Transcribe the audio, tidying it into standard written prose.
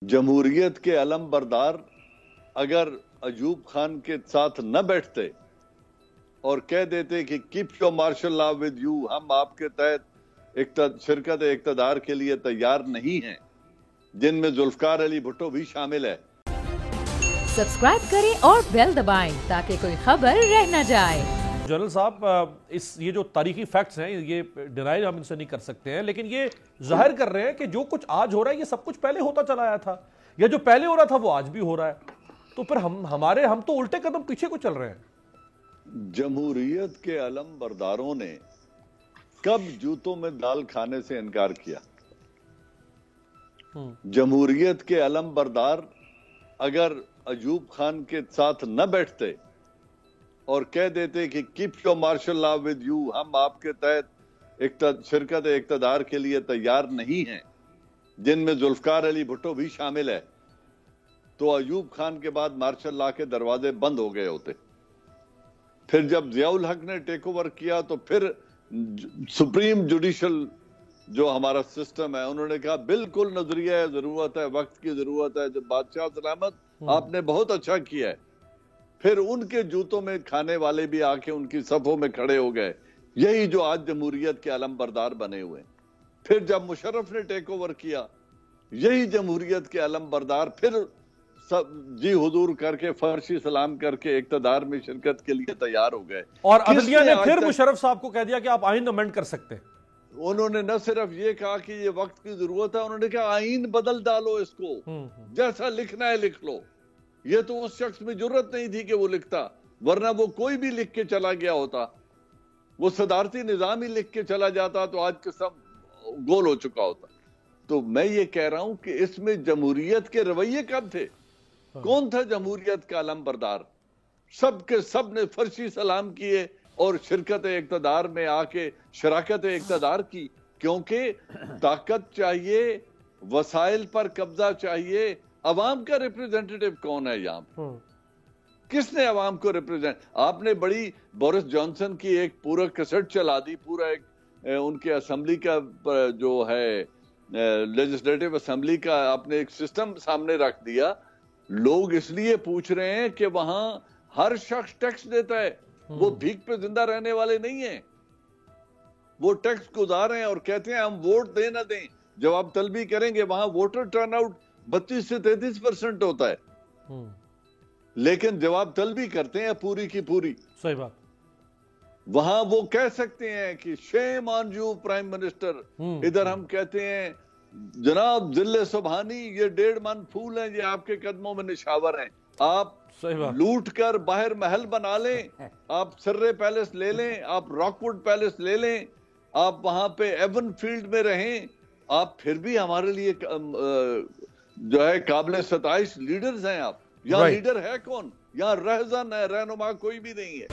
جمہوریت کے علم بردار اگر ایوب خان کے ساتھ نہ بیٹھتے اور کہہ دیتے کہ keep your martial law with you, ہم آپ کے تحت شرکت اقتدار کے لیے تیار نہیں ہیں، جن میں ذوالفقار علی بھٹو بھی شامل ہے۔ سبسکرائب کریں اور بیل دبائیں تاکہ کوئی خبر رہ نہ جائے۔ جنرل صاحب، یہ جو تاریخی فیکٹس ہیں یہ ڈینائی ہم ان سے نہیں کر سکتے ہیں، لیکن یہ ظاہر کر رہے ہیں کہ جو کچھ آج ہو رہا ہے یہ سب کچھ پہلے ہوتا چلا آیا تھا، یا جو پہلے ہو رہا تھا وہ آج بھی ہو رہا ہے، تو پھر ہم تو الٹے قدم پیچھے کو چل رہے ہیں۔ جمہوریت کے علم برداروں نے کب جوتوں میں دال کھانے سے انکار کیا؟ جمہوریت کے علم بردار اگر ایوب خان کے ساتھ نہ بیٹھتے اور کہہ دیتے کہ keep your martial law with you, ہم آپ کے تحت شرکت اقتدار کے لیے تیار نہیں ہیں، جن میں ذوالفقار علی بھٹو بھی شامل ہے، تو ایوب خان کے بعد مارشل لا کے دروازے بند ہو گئے ہوتے۔ پھر جب ضیاء الحق نے ٹیک اوور کیا تو پھر سپریم جوڈیشل جو ہمارا سسٹم ہے، انہوں نے کہا بالکل نظریہ ہے، ضرورت ہے، وقت کی ضرورت ہے، جب بادشاہ سلامت آپ نے بہت اچھا کیا ہے۔ پھر ان کے جوتوں میں کھانے والے بھی آ کے ان کی صفوں میں کھڑے ہو گئے، یہی جو آج جمہوریت کے علم بردار بنے ہوئے۔ پھر جب مشرف نے ٹیک اوور کیا، یہی جمہوریت کے علم بردار پھر جی حضور کر کے فرشی سلام کر کے اقتدار میں شرکت کے لیے تیار ہو گئے۔ اور عدلیہ نے پھر مشرف صاحب کو کہہ دیا کہ آپ آئین امینڈ کر سکتے ہیں۔ انہوں نے نہ صرف یہ کہا کہ یہ وقت کی ضرورت ہے، انہوں نے کہا آئین بدل ڈالو، اس کو جیسا لکھنا ہے لکھ لو۔ یہ تو اس شخص میں جرت نہیں تھی کہ وہ لکھتا، ورنہ وہ کوئی بھی لکھ کے چلا گیا ہوتا، وہ صدارتی نظام ہی لکھ کے چلا جاتا تو آج کے سب گول ہو چکا ہوتا۔ تو میں یہ کہہ رہا ہوں کہ اس میں جمہوریت کے رویے کب تھے؟ کون تھا جمہوریت کا علم بردار؟ سب کے سب نے فرشی سلام کیے اور شرکت اقتدار میں آ کے شراکت اقتدار کی، کیونکہ طاقت چاہیے، وسائل پر قبضہ چاہیے۔ عوام کا ریپریزنٹیٹیو کون ہے یہاں پہ؟ کس نے عوام کو ریپریزنٹ؟ آپ نے بڑی بورس جانسن کی ایک پورا کیسٹ چلا دی، پورا ایک ان کے اسمبلی کا جو ہے لیجسلیٹو اسمبلی کا آپ نے ایک سسٹم سامنے رکھ دیا۔ لوگ اس لیے پوچھ رہے ہیں کہ وہاں ہر شخص ٹیکس دیتا ہے، وہ بھیک پہ زندہ رہنے والے نہیں ہیں، وہ ٹیکس گزار ہیں اور کہتے ہیں ہم ووٹ دیں نہ دیں، جواب طلبی کریں گے۔ وہاں ووٹر ٹرن آؤٹ 32 سے 33% ہوتا ہے، لیکن جواب طلبی کرتے ہیں پوری کی پوری۔ صحیح بات۔ وہاں وہ کہہ سکتے ہیں کہ شیم آن یو پرائم منسٹر، ادھر ہم کہتے ہیں جناب ذل سبحانی یہ 1.5 من پھول ہیں، یہ آپ کے قدموں میں نشاور ہیں، آپ لوٹ کر باہر محل بنا لیں، آپ سرے پیلس لے لیں، آپ راک ووڈ پیلس لے لیں، آپ وہاں پہ ایون فیلڈ میں رہیں، آپ پھر بھی ہمارے لیے جو ہے قابل ستائش لیڈرز ہیں۔ آپ یہاں لیڈر ہے کون؟ یہاں رہزن ہے، رہنما کوئی بھی نہیں ہے۔